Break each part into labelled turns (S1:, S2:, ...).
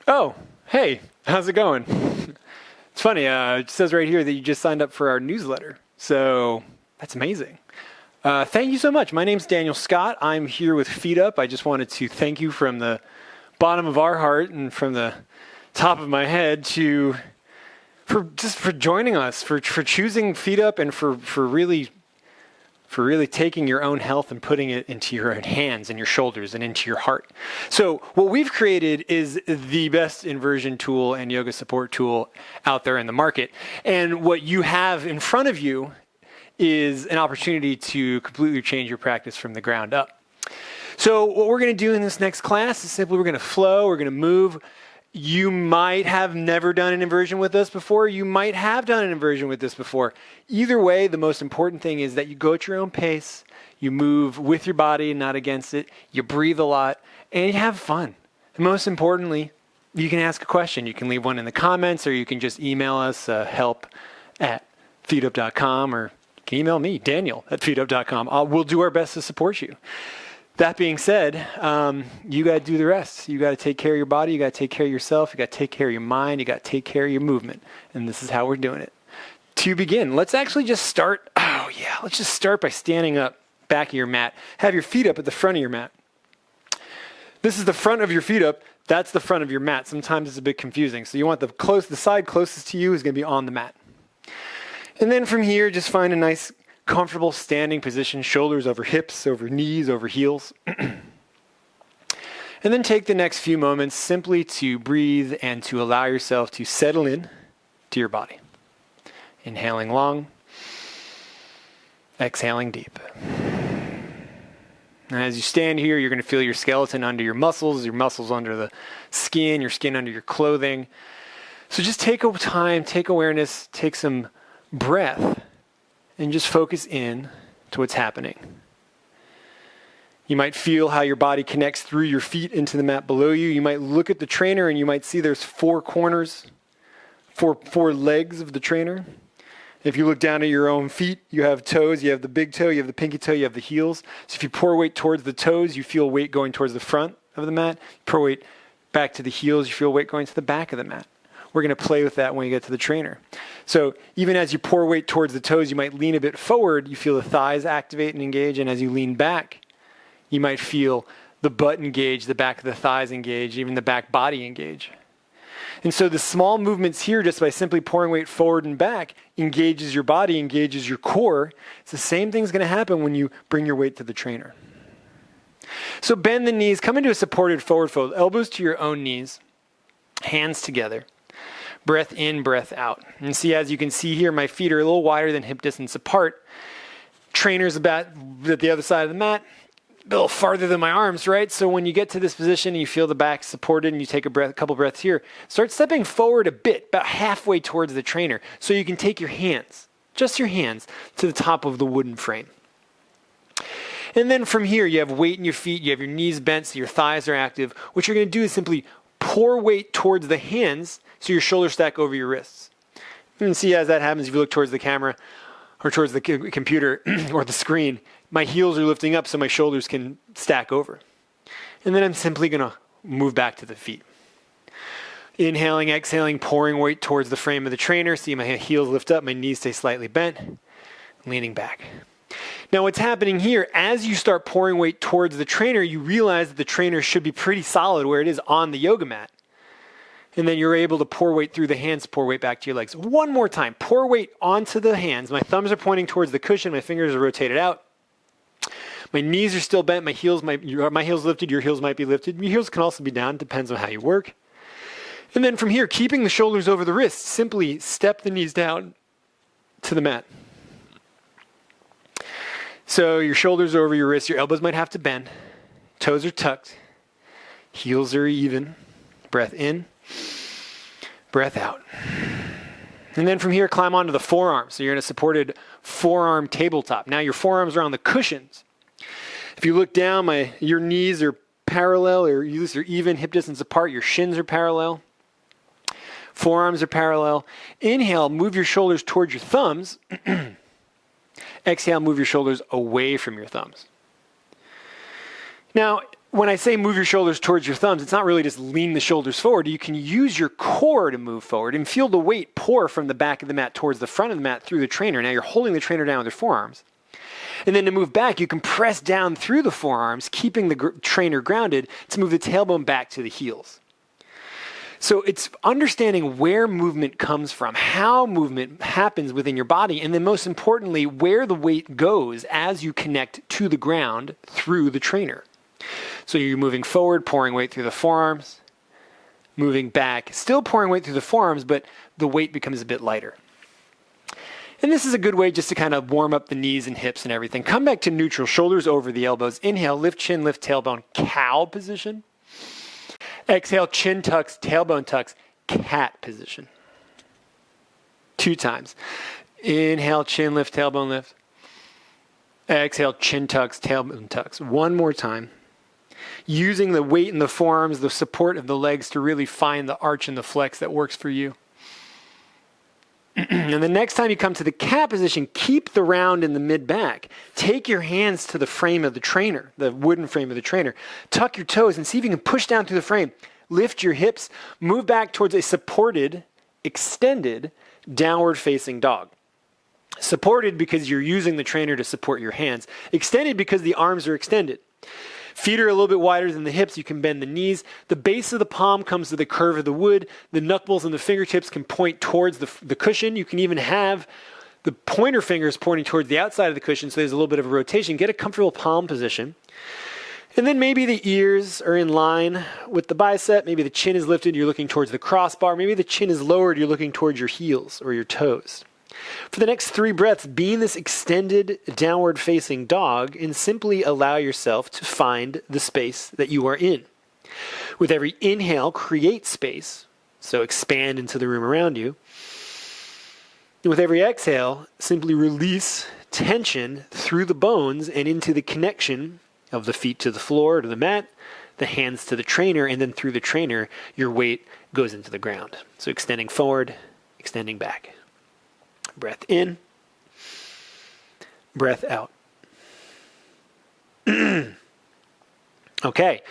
S1: Oh, hey, how's it going? It's funny, it says right here that you just signed up for our newsletter. So that's amazing. Thank you so much. My name's Daniel Scott. I'm here with FeetUp. I just wanted to thank you from the bottom of our heart and from the top of my head for joining us, for choosing FeetUp, and for really taking your own health and putting it into your own hands and your shoulders and into your heart. So what we've created is the best inversion tool and yoga support tool out there in the market. And what you have in front of you is an opportunity to completely change your practice from the ground up. So what we're going to do in this next class is simply we're going to flow, we're going to move. You might have never done an inversion with us before. You might have done an inversion with this before. Either way, the most important thing is that you go at your own pace. You move with your body and not against it. You breathe a lot and you have fun. And most importantly, you can ask a question. You can leave one in the comments, or you can just email us help@feetup.com, or you can email me, Daniel@feetup.com. We'll do our best to support you. That being said, you got to do the rest. You got to take care of your body. You got to take care of yourself. You got to take care of your mind. You got to take care of your movement. And this is how we're doing it. To begin, let's actually just start. Let's just start by standing up, back of your mat. Have your feet up at the front of your mat. This is the front of your feet up. That's the front of your mat. Sometimes it's a bit confusing. So you want the side closest to you is going to be on the mat. And then from here, just find a nice comfortable standing position, shoulders over hips, over knees, over heels. And then take the next few moments simply to breathe and to allow yourself to settle in to your body. Inhaling long, exhaling deep. And as you stand here, you're going to feel your skeleton under your muscles under the skin, your skin under your clothing. So just take time, take awareness, take some breath, and just focus in to what's happening. You might feel how your body connects through your feet into the mat below you. You might look at the trainer and you might see there's four corners, four legs of the trainer. If you look down at your own feet, you have toes, you have the big toe, you have the pinky toe, you have the heels. So if you pour weight towards the toes, you feel weight going towards the front of the mat. You pour weight back to the heels, you feel weight going to the back of the mat. We're going to play with that when you get to the trainer. So even as you pour weight towards the toes, you might lean a bit forward. You feel the thighs activate and engage. And as you lean back, you might feel the butt engage, the back of the thighs engage, even the back body engage. And so the small movements here, just by simply pouring weight forward and back, engages your body, engages your core. It's the same thing's going to happen when you bring your weight to the trainer. So bend the knees, come into a supported forward fold, elbows to your own knees, hands together. Breath in, breath out. And see, as you can see here, my feet are a little wider than hip distance apart. Trainer's about at the other side of the mat, a little farther than my arms, right? So when you get to this position and you feel the back supported and you take a couple breaths here, start stepping forward a bit, about halfway towards the trainer, so you can take your hands, just your hands, to the top of the wooden frame. And then from here, you have weight in your feet, you have your knees bent, so your thighs are active. What you're going to do is simply pour weight towards the hands so your shoulders stack over your wrists. You can see as that happens, if you look towards the camera or towards the computer or the screen, my heels are lifting up so my shoulders can stack over. And then I'm simply going to move back to the feet. Inhaling, exhaling, pouring weight towards the frame of the trainer. See my heels lift up, my knees stay slightly bent, leaning back. Now what's happening here, as you start pouring weight towards the trainer, you realize that the trainer should be pretty solid where it is on the yoga mat. And then you're able to pour weight through the hands, pour weight back to your legs. One more time, pour weight onto the hands. My thumbs are pointing towards the cushion, my fingers are rotated out. My knees are still bent, my heels lifted, your heels might be lifted. Your heels can also be down, depends on how you work. And then from here, keeping the shoulders over the wrists, simply step the knees down to the mat. So your shoulders are over your wrists, your elbows might have to bend, toes are tucked, heels are even, breath in, breath out. And then from here, climb onto the forearms. So you're in a supported forearm tabletop. Now your forearms are on the cushions. If you look down, your knees are parallel, or they're even hip distance apart. Your shins are parallel. Forearms are parallel. Inhale, move your shoulders towards your thumbs. Exhale, move your shoulders away from your thumbs. Now, when I say move your shoulders towards your thumbs, it's not really just lean the shoulders forward. You can use your core to move forward and feel the weight pour from the back of the mat towards the front of the mat through the trainer. Now you're holding the trainer down with your forearms. And then to move back, you can press down through the forearms, keeping the trainer grounded to move the tailbone back to the heels. So it's understanding where movement comes from, how movement happens within your body, and then most importantly, where the weight goes as you connect to the ground through the trainer. So you're moving forward, pouring weight through the forearms, moving back, still pouring weight through the forearms, but the weight becomes a bit lighter. And this is a good way just to kind of warm up the knees and hips and everything. Come back to neutral, shoulders over the elbows. Inhale, lift chin, lift tailbone, cow position. Exhale, chin tucks, tailbone tucks, cat position. 2 times. Inhale, chin lift, tailbone lift. Exhale, chin tucks, tailbone tucks. 1 more time. Using the weight in the forearms, the support of the legs to really find the arch and the flex that works for you. And the next time you come to the cat position, keep the round in the mid-back. Take your hands to the frame of the trainer, the wooden frame of the trainer. Tuck your toes and see if you can push down through the frame. Lift your hips. Move back towards a supported, extended, downward-facing dog. Supported because you're using the trainer to support your hands. Extended because the arms are extended. Feet are a little bit wider than the hips. You can bend the knees. The base of the palm comes to the curve of the wood. The knuckles and the fingertips can point towards the cushion. You can even have the pointer fingers pointing towards the outside of the cushion, so there's a little bit of a rotation. Get a comfortable palm position. And then maybe the ears are in line with the bicep. Maybe the chin is lifted. You're looking towards the crossbar. Maybe the chin is lowered. You're looking towards your heels or your toes. For the next 3 breaths, be in this extended downward-facing dog and simply allow yourself to find the space that you are in. With every inhale, create space, so expand into the room around you. And with every exhale, simply release tension through the bones and into the connection of the feet to the floor, to the mat, the hands to the trainer, and then through the trainer, your weight goes into the ground. So extending forward, extending back. Breath in, breath out. Okay,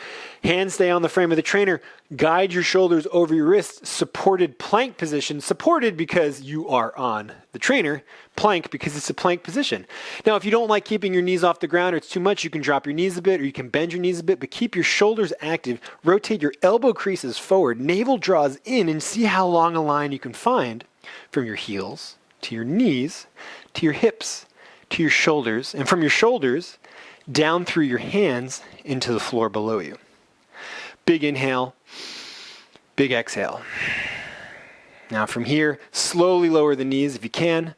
S1: hands stay on the frame of the trainer. Guide your shoulders over your wrists. Supported plank position. Supported because you are on the trainer. Plank because it's a plank position. Now, if you don't like keeping your knees off the ground or it's too much, you can drop your knees a bit or you can bend your knees a bit, but keep your shoulders active. Rotate your elbow creases forward. Navel draws in and see how long a line you can find from your heels to your knees, to your hips, to your shoulders, and from your shoulders down through your hands into the floor below you. Big inhale, big exhale. Now from here, slowly lower the knees if you can.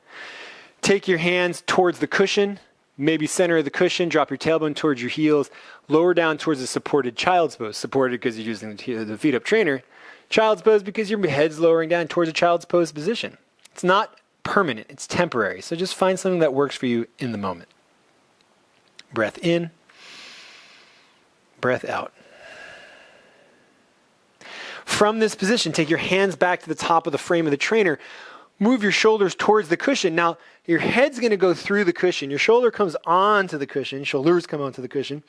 S1: Take your hands towards the cushion, maybe center of the cushion, drop your tailbone towards your heels, lower down towards the supported child's pose. Supported because you're using the FeetUp Trainer. Child's pose because your head's lowering down towards a child's pose position. It's not permanent, it's temporary. So just find something that works for you in the moment. Breath in, breath out. From this position, take your hands back to the top of the frame of the trainer. Move your shoulders towards the cushion. Now, your head's going to go through the cushion. Your shoulder comes onto the cushion. Shoulders come onto the cushion.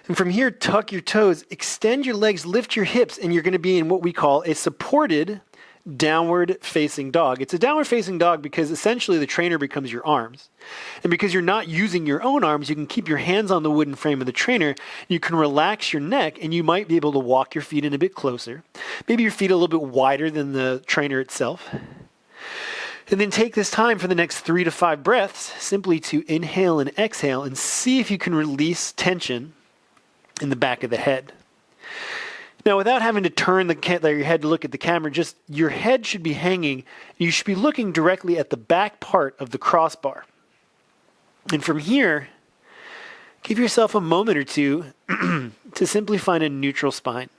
S1: And from here, tuck your toes, extend your legs, lift your hips, and you're going to be in what we call a supported downward facing dog. It's a downward facing dog because essentially the trainer becomes your arms. And because you're not using your own arms, you can keep your hands on the wooden frame of the trainer. You can relax your neck and you might be able to walk your feet in a bit closer. Maybe your feet a little bit wider than the trainer itself. And then take this time for the next 3 to 5 breaths simply to inhale and exhale and see if you can release tension in the back of the head. Now, without having to turn your head to look at the camera, just your head should be hanging. You should be looking directly at the back part of the crossbar. And from here, give yourself a moment or two to simply find a neutral spine.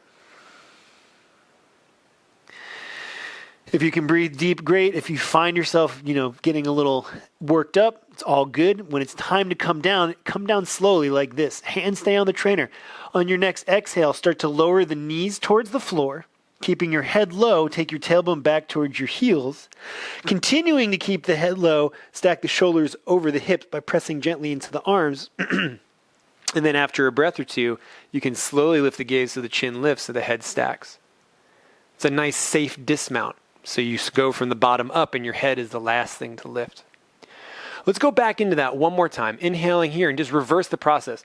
S1: If you can breathe deep, great. If you find yourself, getting a little worked up, it's all good. When it's time to come down slowly like this. Hands stay on the trainer. On your next exhale, start to lower the knees towards the floor. Keeping your head low, take your tailbone back towards your heels. Continuing to keep the head low, stack the shoulders over the hips by pressing gently into the arms. And then after a breath or two, you can slowly lift the gaze so the chin lifts, so the head stacks. It's a nice, safe dismount. So you go from the bottom up and your head is the last thing to lift. Let's go back into that one more time. Inhaling here and just reverse the process.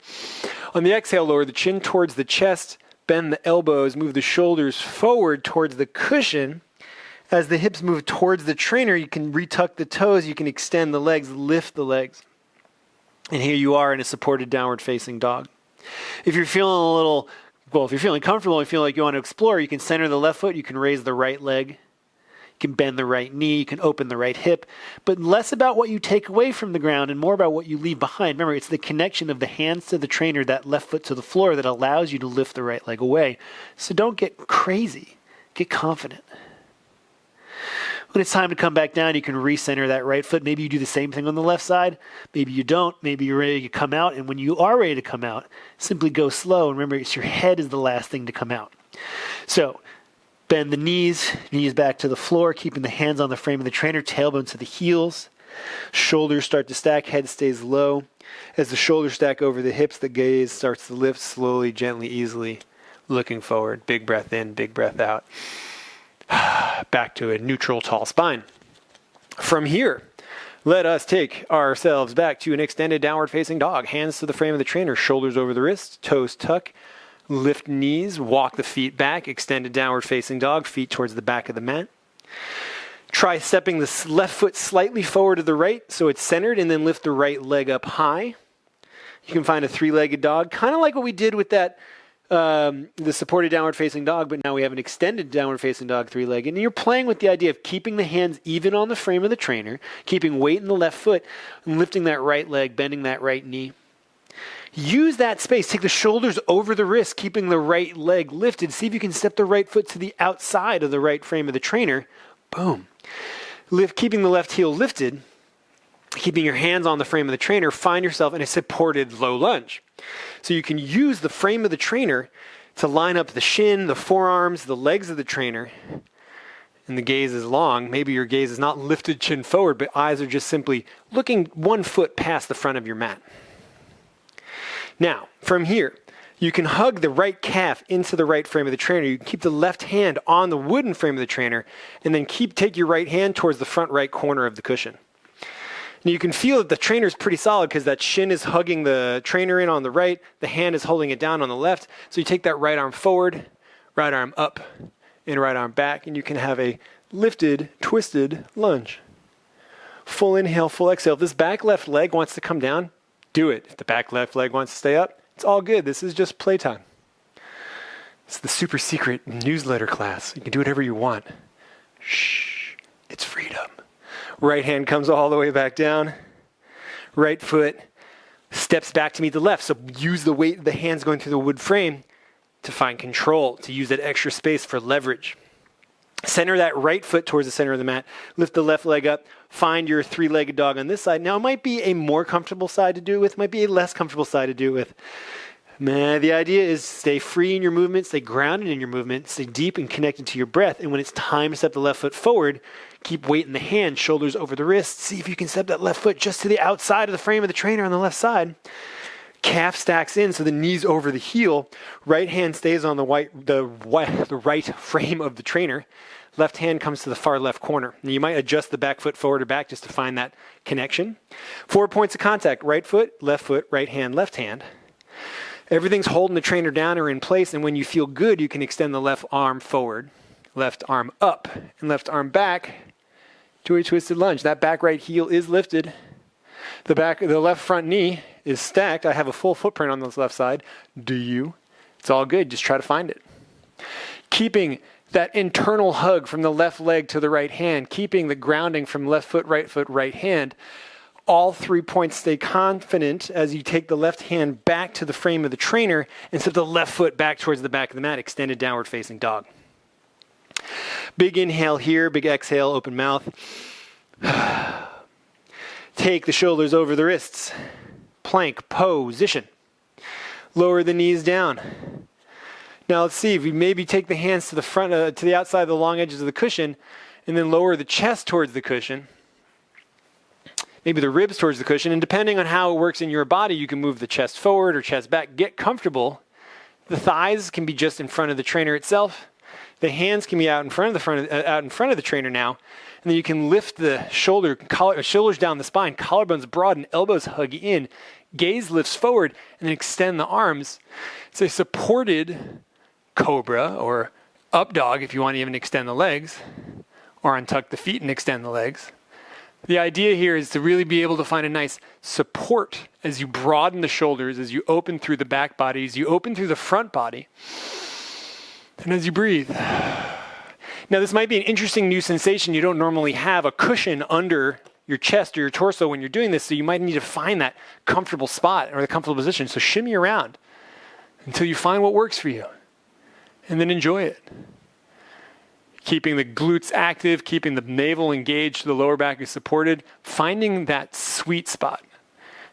S1: On the exhale, lower the chin towards the chest, bend the elbows, move the shoulders forward towards the cushion. As the hips move towards the trainer, you can retuck the toes, you can extend the legs, lift the legs. And here you are in a supported downward facing dog. If you're feeling if you're feeling comfortable, you feel like you want to explore, you can center the left foot, you can raise the right leg, you can bend the right knee, you can open the right hip, but less about what you take away from the ground and more about what you leave behind. Remember, it's the connection of the hands to the trainer, that left foot to the floor, that allows you to lift the right leg away. So don't get crazy, get confident. When it's time to come back down, you can recenter that right foot. Maybe you do the same thing on the left side. Maybe you don't. Maybe you're ready to come out. And when you are ready to come out, simply go slow. And remember, it's your head is the last thing to come out. So bend the knees back to the floor, keeping the hands on the frame of the trainer, tailbone to the heels. Shoulders start to stack, head stays low. As the shoulders stack over the hips, the gaze starts to lift slowly, gently, easily, looking forward. Big breath in, big breath out. Back to a neutral, tall spine. From here, let us take ourselves back to an extended downward facing dog. Hands to the frame of the trainer, shoulders over the wrists, toes tuck, lift knees, walk the feet back, extended downward facing dog, feet towards the back of the mat. Try stepping the left foot slightly forward to the right so it's centered, and then lift the right leg up high. You can find a three-legged dog, kind of like what we did with that the supported downward facing dog, but now we have an extended downward facing dog, three-legged. And you're playing with the idea of keeping the hands even on the frame of the trainer, keeping weight in the left foot, and lifting that right leg, bending that right knee. Use that space. Take the shoulders over the wrist, keeping the right leg lifted. See if you can step the right foot to the outside of the right frame of the trainer. Boom. Keeping the left heel lifted, keeping your hands on the frame of the trainer, find yourself in a supported low lunge. So you can use the frame of the trainer to line up the shin, the forearms, the legs of the trainer, and the gaze is long. Maybe your gaze is not lifted chin forward, but eyes are just simply looking 1 foot past the front of your mat. Now, from here, you can hug the right calf into the right frame of the trainer. You can keep the left hand on the wooden frame of the trainer, and then take your right hand towards the front right corner of the cushion. And you can feel that the trainer is pretty solid because that shin is hugging the trainer in on the right, the hand is holding it down on the left. So you take that right arm forward, right arm up, and right arm back, and you can have a lifted, twisted lunge. Full inhale, full exhale. If this back left leg wants to come down, do it. If the back left leg wants to stay up, it's all good. This is just playtime. It's the super secret newsletter class. You can do whatever you want. Shh, it's freedom. Right hand comes all the way back down. Right foot steps back to meet the left. So use the weight of the hands going through the wood frame to find control, to use that extra space for leverage. Center that right foot towards the center of the mat. Lift the left leg up. Find your three-legged dog on this side. Now, it might be a more comfortable side to do it with. Might be a less comfortable side to do it with. The idea is stay free in your movement, stay grounded in your movement, stay deep and connected to your breath. And when it's time to step the left foot forward, keep weight in the hand, shoulders over the wrist. See if you can step that left foot just to the outside of the frame of the trainer on the left side. Calf stacks in, so the knees over the heel. Right hand stays on the right frame of the trainer. Left hand comes to the far left corner. Now you might adjust the back foot forward or back just to find that connection. 4 points of contact: right foot, right hand, left hand. Everything's holding the trainer down or in place, and when you feel good, you can extend the left arm forward, left arm up, and left arm back to a twisted lunge. That back right heel is lifted. The left front knee is stacked. I have a full footprint on this left side. Do you? It's all good. Just try to find it. Keeping that internal hug from the left leg to the right hand, keeping the grounding from left foot, right hand. All 3 points stay confident as you take the left hand back to the frame of the trainer and step the left foot back towards the back of the mat, extended downward facing dog. Big inhale here, big exhale, open mouth. Take the shoulders over the wrists. Plank position. Lower the knees down. Now let's see if we maybe take the hands to the front, to the outside of the long edges of the cushion, and then lower the chest towards the cushion. maybe the ribs towards the cushion. And depending on how it works in your body, you can move the chest forward or chest back. Get comfortable. The thighs can be just in front of the trainer itself. The hands can be out in front of the trainer now. And then you can lift the shoulders down the spine, collarbones broaden, elbows hug in, gaze lifts forward, and then extend the arms. It's a supported cobra or up dog if you want to even extend the legs, or untuck the feet and extend the legs. The idea here is to really be able to find a nice support as you broaden the shoulders, as you open through the back body, as you open through the front body, and as you breathe. Now, this might be an interesting new sensation. You don't normally have a cushion under your chest or your torso when you're doing this, so you might need to find that comfortable spot or the comfortable position. So shimmy around until you find what works for you, and then enjoy it. Keeping the glutes active, keeping the navel engaged, the lower back is supported, finding that sweet spot.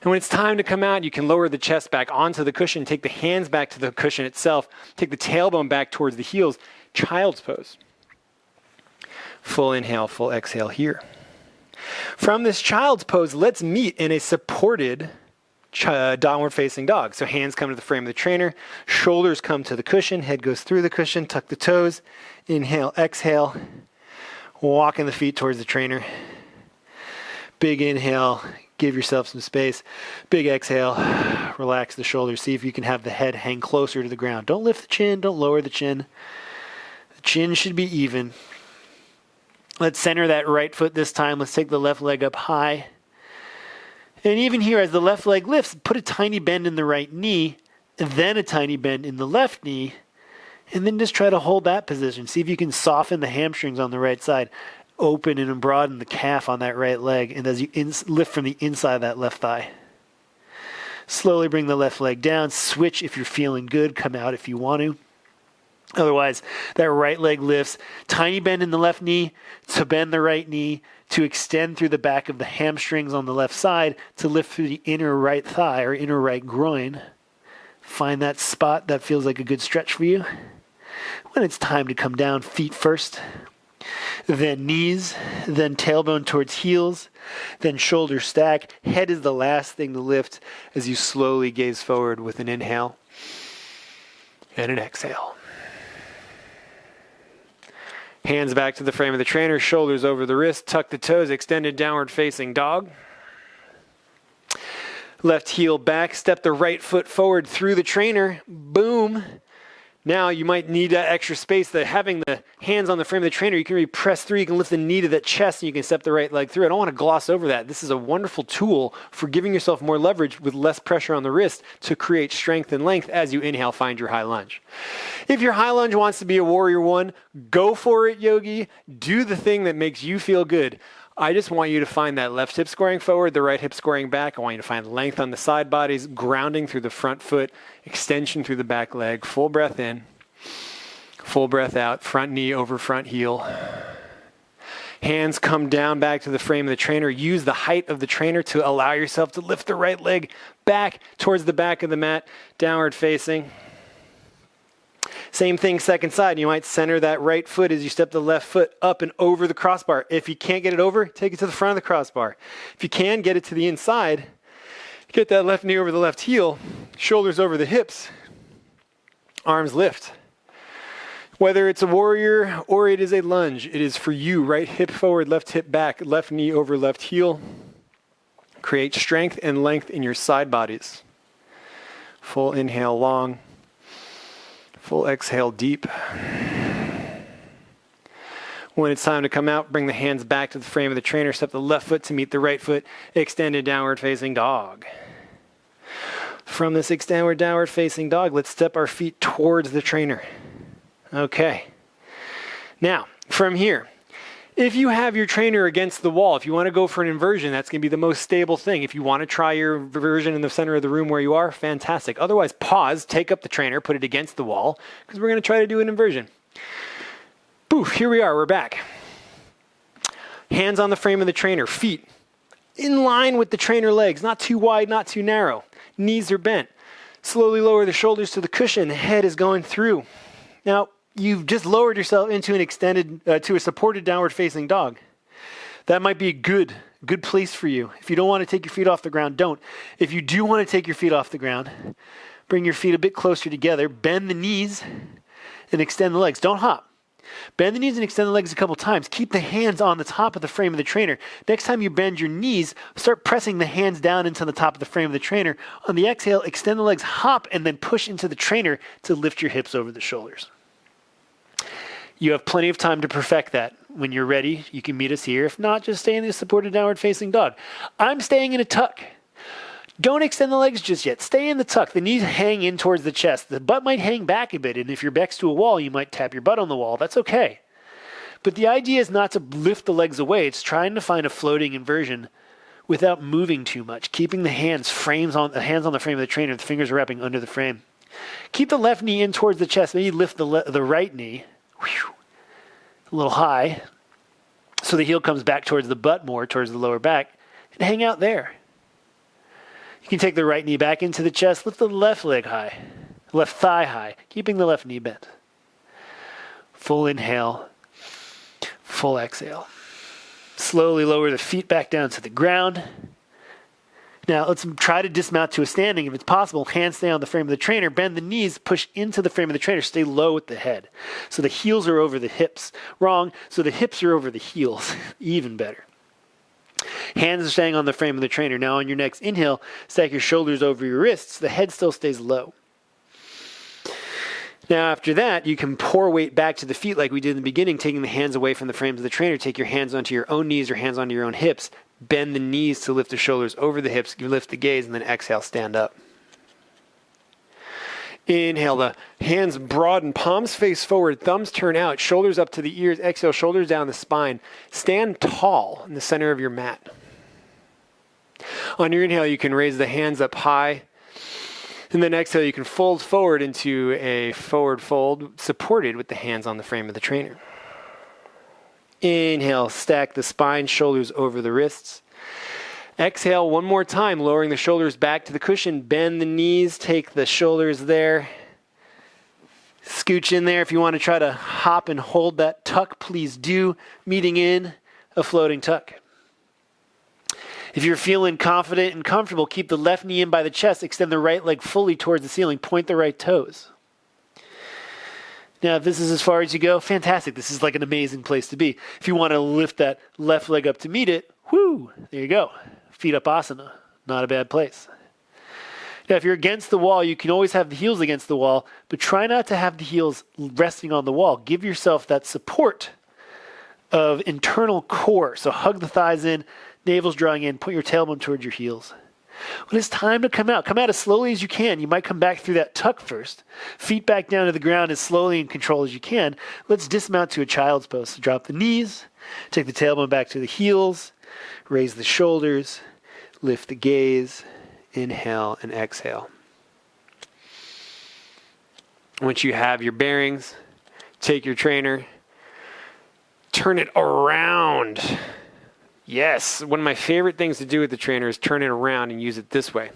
S1: And when it's time to come out, you can lower the chest back onto the cushion, take the hands back to the cushion itself, take the tailbone back towards the heels, child's pose. Full inhale, full exhale here. From this child's pose, let's meet in a supported downward facing dog. So hands come to the frame of the trainer, shoulders come to the cushion, head goes through the cushion, tuck the toes, inhale, exhale, walking the feet towards the trainer. Big inhale, give yourself some space. Big exhale, relax the shoulders. See if you can have the head hang closer to the ground. Don't lift the chin, don't lower the chin. The chin should be even. Let's center that right foot this time. Let's take the left leg up high. And even here, as the left leg lifts, put a tiny bend in the right knee, and then a tiny bend in the left knee, and then just try to hold that position. See if you can soften the hamstrings on the right side. Open and broaden the calf on that right leg, and as you lift from the inside of that left thigh. Slowly bring the left leg down. Switch if you're feeling good. Come out if you want to. Otherwise, that right leg lifts. Tiny bend in the left knee to bend the right knee, to extend through the back of the hamstrings on the left side, to lift through the inner right thigh or inner right groin. Find that spot that feels like a good stretch for you. When it's time to come down, feet first, then knees, then tailbone towards heels, then shoulders stack. Head is the last thing to lift as you slowly gaze forward with an inhale and an exhale. Hands back to the frame of the trainer, shoulders over the wrist, tuck the toes, extended downward facing dog. Left heel back, step the right foot forward through the trainer, boom. Now you might need extra space. Having the hands on the frame of the trainer, you can really press through, you can lift the knee to that chest and you can step the right leg through. I don't want to gloss over that. This is a wonderful tool for giving yourself more leverage with less pressure on the wrist to create strength and length as you inhale, find your high lunge. If your high lunge wants to be a warrior one, go for it, yogi. Do the thing that makes you feel good. I just want you to find that left hip squaring forward, the right hip squaring back. I want you to find length on the side bodies, grounding through the front foot, extension through the back leg. Full breath in, full breath out, front knee over front heel. Hands come down back to the frame of the trainer. Use the height of the trainer to allow yourself to lift the right leg back towards the back of the mat, downward facing. Same thing, second side. You might center that right foot as you step the left foot up and over the crossbar. If you can't get it over, take it to the front of the crossbar. If you can, get it to the inside. Get that left knee over the left heel, shoulders over the hips, arms lift. Whether it's a warrior or it is a lunge, it is for you. Right hip forward, left hip back, left knee over left heel. Create strength and length in your side bodies. Full inhale long. Full exhale deep. When it's time to come out, bring the hands back to the frame of the trainer. Step the left foot to meet the right foot. Extended downward facing dog. From this extended downward facing dog, let's step our feet towards the trainer. Okay. Now, from here, if you have your trainer against the wall, if you want to go for an inversion, that's going to be the most stable thing. If you want to try your inversion in the center of the room where you are, fantastic. Otherwise, pause, take up the trainer, put it against the wall, because we're going to try to do an inversion. Poof, here we are, we're back. Hands on the frame of the trainer, feet in line with the trainer legs, not too wide, not too narrow. Knees are bent. Slowly lower the shoulders to the cushion, the head is going through. Now, you've just lowered yourself into an to a supported downward facing dog.
S2: That might be a good place for you. If you don't want to take your feet off the ground, don't. If you do want to take your feet off the ground, bring your feet a bit closer together, bend the knees, and extend the legs. Don't hop. Bend the knees and extend the legs a couple times. Keep the hands on the top of the frame of the trainer. Next time you bend your knees, start pressing the hands down into the top of the frame of the trainer. On the exhale, extend the legs, hop, and then push into the trainer to lift your hips over the shoulders. You have plenty of time to perfect that. When you're ready, you can meet us here. If not, just stay in the supported downward facing dog. I'm staying in a tuck. Don't extend the legs just yet. Stay in the tuck. The knees hang in towards the chest. The butt might hang back a bit, and if you're next to a wall, you might tap your butt on the wall. That's okay. But the idea is not to lift the legs away. It's trying to find a floating inversion without moving too much, keeping the hands on the frame of the trainer, the fingers wrapping under the frame. Keep the left knee in towards the chest. Maybe lift the right knee a little high so the heel comes back towards the butt more, towards the lower back, and hang out there. You can take the right knee back into the chest, lift the left leg high, left thigh high, keeping the left knee bent. Full inhale, full exhale. Slowly lower the feet back down to the ground. Now let's try to dismount to a standing if it's possible. Hands stay on the frame of the trainer, bend the knees, push into the frame of the trainer, stay low with the head. So the heels are over the hips. Wrong, so the hips are over the heels. Even better. Hands are staying on the frame of the trainer. Now on your next inhale, stack your shoulders over your wrists. The head still stays low. Now after that, you can pour weight back to the feet like we did in the beginning, taking the hands away from the frames of the trainer. Take your hands onto your own knees or hands onto your own hips. Bend the knees to lift the shoulders over the hips. You lift the gaze and then exhale, stand up. Inhale, the hands broaden, palms face forward, thumbs turn out, shoulders up to the ears. Exhale, shoulders down the spine. Stand tall in the center of your mat. On your inhale, you can raise the hands up high. And then exhale, you can fold forward into a forward fold, supported with the hands on the frame of the trainer. Inhale, stack the spine, shoulders over the wrists. Exhale one more time, lowering the shoulders back to the cushion. Bend the knees, take the shoulders there. Scooch in there. If you want to try to hop and hold that tuck, please do. Meeting in a floating tuck. If you're feeling confident and comfortable, keep the left knee in by the chest. Extend the right leg fully towards the ceiling. Point the right toes. Now, if this is as far as you go, fantastic. This is like an amazing place to be. If you want to lift that left leg up to meet it, whoo, there you go. FeetUp Asana, not a bad place. Now, if you're against the wall, you can always have the heels against the wall, but try not to have the heels resting on the wall. Give yourself that support of internal core. So hug the thighs in, navel's drawing in, put your tailbone towards your heels. When it's time to come out as slowly as you can. You might come back through that tuck first. Feet back down to the ground as slowly and controlled as you can. Let's dismount to a child's pose. So drop the knees, take the tailbone back to the heels, raise the shoulders, lift the gaze, inhale and exhale. Once you have your bearings, take your trainer, turn it around. Yes, one of my favorite things to do with the trainer is turn it around and use it this way.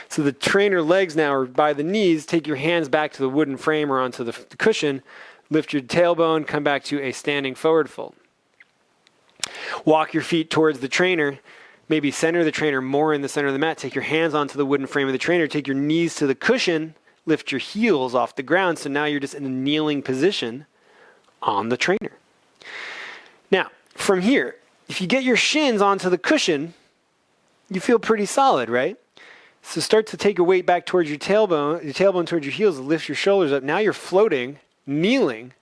S2: So the trainer legs now are by the knees. Take your hands back to the wooden frame or onto the cushion. Lift your tailbone, come back to a standing forward fold. Walk your feet towards the trainer. Maybe center the trainer more in the center of the mat. Take your hands onto the wooden frame of the trainer. Take your knees to the cushion. Lift your heels off the ground. So now you're just in a kneeling position on the trainer. Now, from here, if you get your shins onto the cushion, you feel pretty solid, right? So start to take your weight back towards your tailbone towards your heels, lift your shoulders up. Now you're floating, kneeling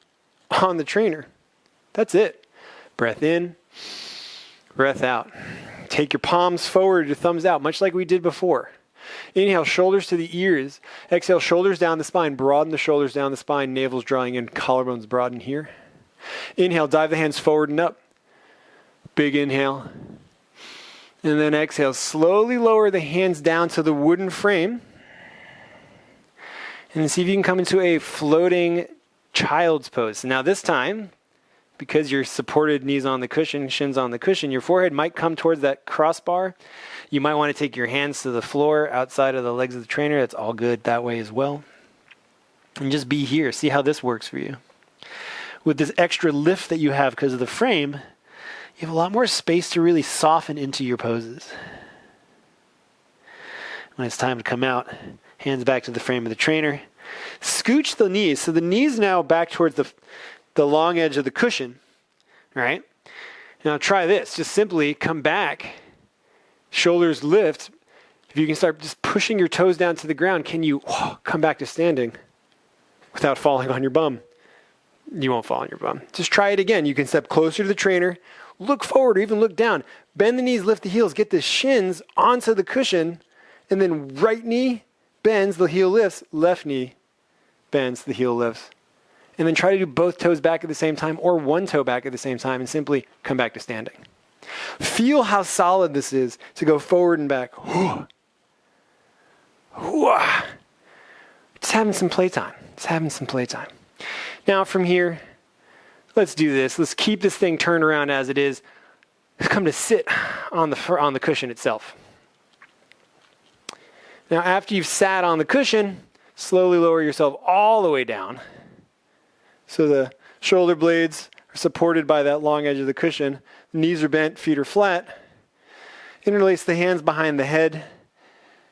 S2: on the trainer. That's it. Breath in, breath out. Take your palms forward, your thumbs out, much like we did before. Inhale, shoulders to the ears. Exhale, shoulders down the spine. Broaden the shoulders down the spine. Navel's drawing in, collarbones broaden here. Inhale, dive the hands forward and up. Big inhale. And then exhale, slowly lower the hands down to the wooden frame. And then see if you can come into a floating child's pose. Now this time, because you're supported knees on the cushion, shins on the cushion, your forehead might come towards that crossbar. You might want to take your hands to the floor outside of the legs of the trainer. That's all good that way as well. And just be here. See how this works for you. With this extra lift that you have because of the frame, you have a lot more space to really soften into your poses. When it's time to come out, hands back to the frame of the trainer. Scooch the knees. So the knees now back towards the long edge of the cushion. All right? Now try this. Just simply come back. Shoulders lift. If you can start just pushing your toes down to the ground, can you come back to standing without falling on your bum? You won't fall on your bum. Just try it again. You can step closer to the trainer, look forward or even look down. Bend the knees, lift the heels, get the shins onto the cushion, and then right knee bends, the heel lifts, left knee bends, the heel lifts. And then try to do both toes back at the same time or one toe back at the same time and simply come back to standing. Feel how solid this is to go forward and back. Just having some playtime. Now from here, let's do this. Let's keep this thing turned around as it is. Let's come to sit on the cushion itself. Now after you've sat on the cushion, slowly lower yourself all the way down. So the shoulder blades are supported by that long edge of the cushion. Knees are bent, feet are flat. Interlace the hands behind the head.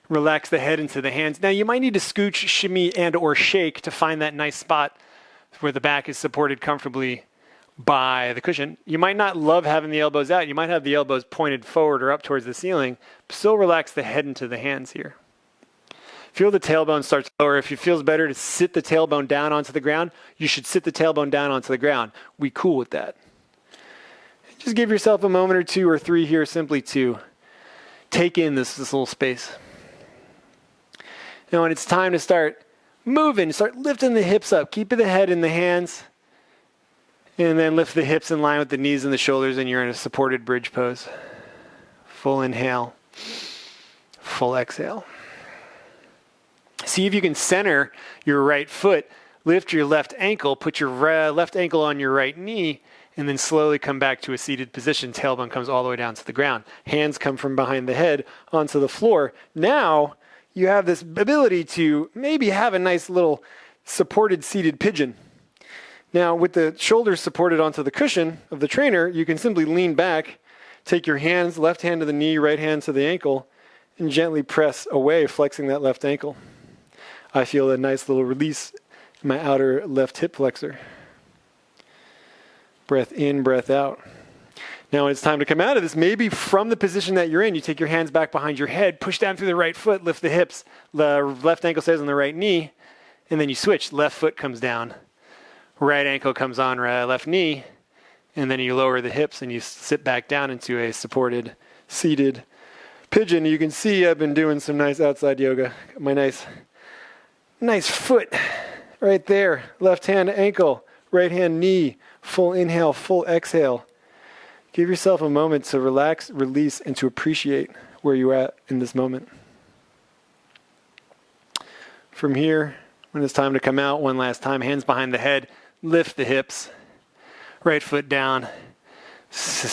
S2: Relax the head into the hands. Now you might need to scooch, shimmy, and or shake to find that nice spot where the back is supported comfortably by the cushion. You might not love having the elbows out. You might have the elbows pointed forward or up towards the ceiling. Still relax the head into the hands here. Feel the tailbone starts lower. If it feels better to sit the tailbone down onto the ground, you should sit the tailbone down onto the ground. We cool with that. Just give yourself a moment or two or three here simply to take in this little space. Now when it's time to start moving, start lifting the hips up. Keep the head in the hands. And then lift the hips in line with the knees and the shoulders, and you're in a supported bridge pose. Full inhale. Full exhale. See if you can center your right foot. Lift your left ankle. Put your left ankle on your right knee. And then slowly come back to a seated position. Tailbone comes all the way down to the ground. Hands come from behind the head onto the floor. Now you have this ability to maybe have a nice little supported seated pigeon. Now with the shoulders supported onto the cushion of the trainer, you can simply lean back, take your hands, left hand to the knee, right hand to the ankle, and gently press away, flexing that left ankle. I feel a nice little release in my outer left hip flexor. Breath in, breath out. Now when it's time to come out of this, maybe from the position that you're in, you take your hands back behind your head, push down through the right foot, lift the hips, the left ankle stays on the right knee, and then you switch. Left foot comes down, right ankle comes on left knee, and then you lower the hips and you sit back down into a supported, seated pigeon. You can see I've been doing some nice outside yoga. Got my nice foot right there. Left hand ankle, right hand knee, full inhale, full exhale. Give yourself a moment to relax, release, and to appreciate where you're at in this moment. From here, when it's time to come out, one last time, hands behind the head, lift the hips, right foot down,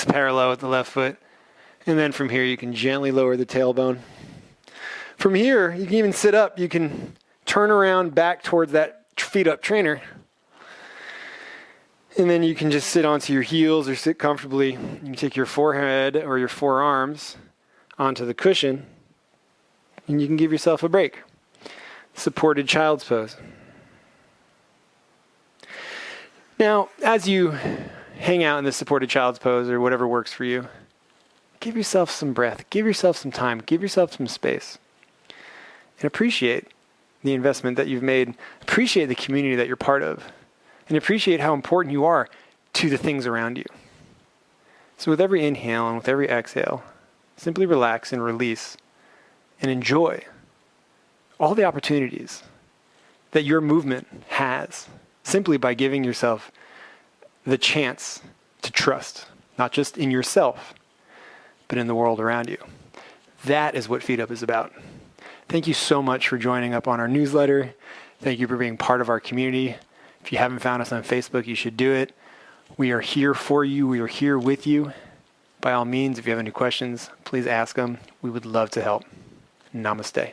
S2: parallel with the left foot. And then from here, you can gently lower the tailbone. From here, you can even sit up. You can turn around back towards that FeetUp Trainer. And then you can just sit onto your heels or sit comfortably. You can take your forehead or your forearms onto the cushion, and you can give yourself a break. Supported child's pose. Now, as you hang out in this supported child's pose or whatever works for you, give yourself some breath, give yourself some time, give yourself some space, and appreciate the investment that you've made. Appreciate the community that you're part of. And appreciate how important you are to the things around you. So with every inhale and with every exhale, simply relax and release and enjoy all the opportunities that your movement has simply by giving yourself the chance to trust, not just in yourself, but in the world around you. That is what FeetUp is about. Thank you so much for joining up on our newsletter. Thank you for being part of our community. If you haven't found us on Facebook, you should do it. We are here for you. We are here with you. By all means, if you have any questions, please ask them. We would love to help. Namaste.